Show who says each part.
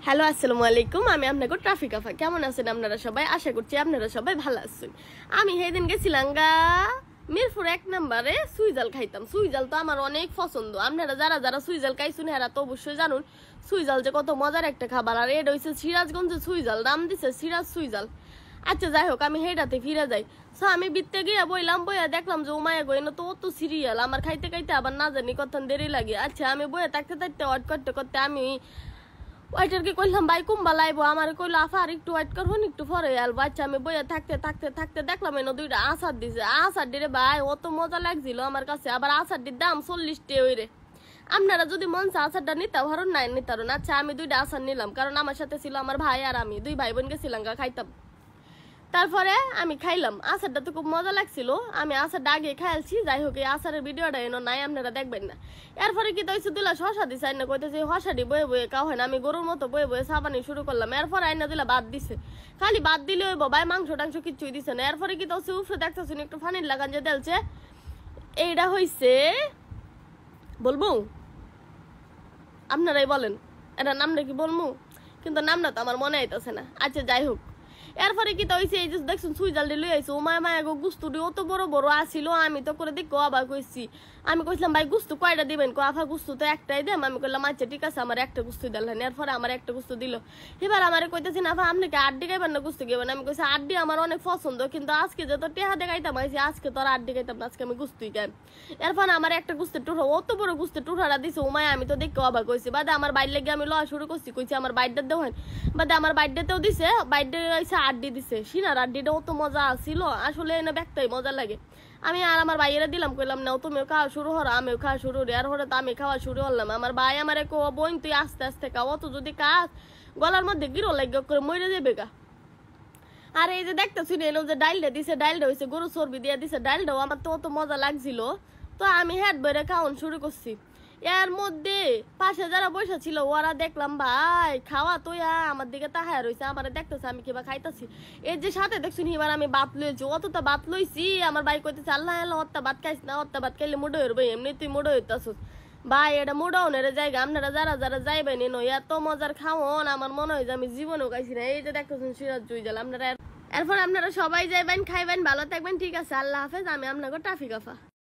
Speaker 1: Hello আসসালামু আলাইকুম। আমি আপনাকে ট্রাফিক আফা। কেমন আছেন আপনারা সবাই? আশা করছি আপনারা সবাই ভালো আছেন। আমি সেদিন গেছিলাম মিরপুর 1 নম্বরে সুইজাল খাইতাম। সুইজাল তো আমার অনেক পছন্দ। আপনারা যারা যারা সুইজাল খাইছেন এরা তো অবশ্যই জানুন সুইজাল যে কত মজার একটা খাবার। আর এটা হচ্ছে সিরাজগঞ্জের সুইজাল, নাম দিছে সিরাজ সুইজাল। আচ্ছা যাই হোক, আমি হেডাতে ফিরে যাই। আমি বিত্তে গিয়ে বইয়া দেখলাম যে উমায়া গইন তো অত সিরিয়াল আমার খাইতে খাইতে আবার না জানি কত দেরি লাগে। আচ্ছা আমি বইয়া থাকতে থাকতে ওয়েট করতে করতে আমি ওয়াইটারকে কইলাম ভাই কুম্বা লাইবো, আমার কইলো আফা আর একটু ওয়েট করুন, একটু পরে আলবো। আচ্ছা আমি বইয়া থাকতে থাকতে থাকতে দেখলাম এনে দুইটা আচার দিছে। আচার দিরে ভাই অত মজা লাগছিল আমার কাছে। আবার আচারটির দাম 40 টাকা ওইরে। আপনারা যদি মন চা আচারটা নিতে পারেন নাই নিতে পারেন। আচ্ছা আমি দুইটা আচার নিলাম, কারণ আমার সাথে ছিল আমার ভাই আর আমি, দুই ভাই বোন গেছিলাম খাইতাম। তারপরে আমি খাইলাম, আচারটা তো খুব মজা লাগছিল। আমি আচারটা আগে খাইলছি। যাই হোক, এই আচারের ভিডিওটা এনো নাই, আপনারা দেখবেন না। এরপরে কি তৈছে দিলা শশা দিছে, আইনা কইতেছে হসাডি বয়ে বয়ে খাও হয় না। আমি গরুর মতো বয়ে বয়ে সাবানি শুরু করলাম। এরপরে আইনা দিলা বাদ দিছে, খালি বাদ দিলে ওই বাবাই মাংস টাংস কিচ্ছুই দিছে না। এরপরে কি তৈছে উফরে দেখতেছেন একটু ফানির লাগান যে দেলছে। এইটা হইছে বলবো, আপনারাই বলেন এটা নামটা কি বলবো, কিন্তু নামটা তো আমার মনে আইতেছে না। আচ্ছা যাই হোক, এরপরে কি হইছে এই যে দেখছেন সুইজাল লই আইছে। ও মায়া মায়া গো গুস্তুটি অত বড় বড় আসিল। আমি তো করে দেখো আবার কইছি, আমি কইছিলাম ভাই গুস্তু কয়টা দিবেন? আফা গুস্তু তো একটাই দেম। আমি কইলাম আচ্ছা ঠিক আছে, আমার একটা গুস্তু দিলেন। এরপরে আমার একটা গুস্তু দিল। এবার আমার কইতেছি না আফা আপনি কি আড্ডি খাইবেন না গুস্তু খাইবেন? আমি কইছি আড্ডি আমার অনেক পছন্দ, কিন্তু আজকে যত টেহা দেখাইতাম আইছি আজকে তো আর আড্ডি খাইতাম না, আজকে আমি গুস্তুই খাই। এরপর আমার একটা গুস্তের টুকরা অত বড় গুস্তের টুকরাটা দিছে। ও মায়া আমি তো দেখো আবার কইছি বাদে আমার বাইর লেগে আমি লওয়া শুরু করছি। কইছি আমার বাইরটা দেওয়া বাদে আমার বাইরটাতেও দিছে, বাইরটা হইছে আড্ডি দিছে। সিনার আড্ডিটা অত মজা আসছিল, আসলে এনে দেখতেই মজা লাগে। আমি আর আমার ভাইয়েরা দিলাম, কইলাম নাও তুমিও খাওয়া শুরু হরো আমিও খাওয়া শুরু হরি। আর হরে তো আমি খাওয়া শুরু করলাম। আমার ভাই আমার বোন তুই আস্তে আস্তে খাও, অত যদি কাজ গলার মধ্যে গিরো লাগে করে মরে যাবে গা। আর এই যে দেখতেছি এলো যে ডাইলটা দিছে, ডাইলটা হয়েছে গরু চর্বি দিয়ে দিছে। ডাইলটাও আমার তো অত মজা লাগছিল, তো আমি হেড বইরে খাওয়ান শুরু করছি। এর মধ্যে পাশে যারা বসে ছিল ওরা দেখলাম ভাই খাওয়া তো আমার দিকে তাহায় রয়েছে, আমার দেখতেছে আমি কিবা খাইতেছি। এই যে সাথে দেখছুন এবার আমি বাত লইছি, অতটা বাত লইছি। আমার ভাই কইতেছে আল্লাহ আল্লাহ হত্যা ভাত খাইস না, হত্যা ভাত খাইলে মুডো হইব, এমনি তুই মুডো হইতাছ ভাই। এটা মুডাউনের জায়গা, আপনারা যারা যারা যাইবেন এনো এত মজার খাওন আমার মনে হয় যে আমি জীবনেও খাইছি না। এই যে দেখতেছেন সিরাজ জুইজাল। আপনারা এরপর আপনারা সবাই যাইবেন খাইবেন, ভালো থাকবেন। ঠিক আছে, আল্লাহ হাফেজ। আমি আপনাকে ট্রাফিক আফা।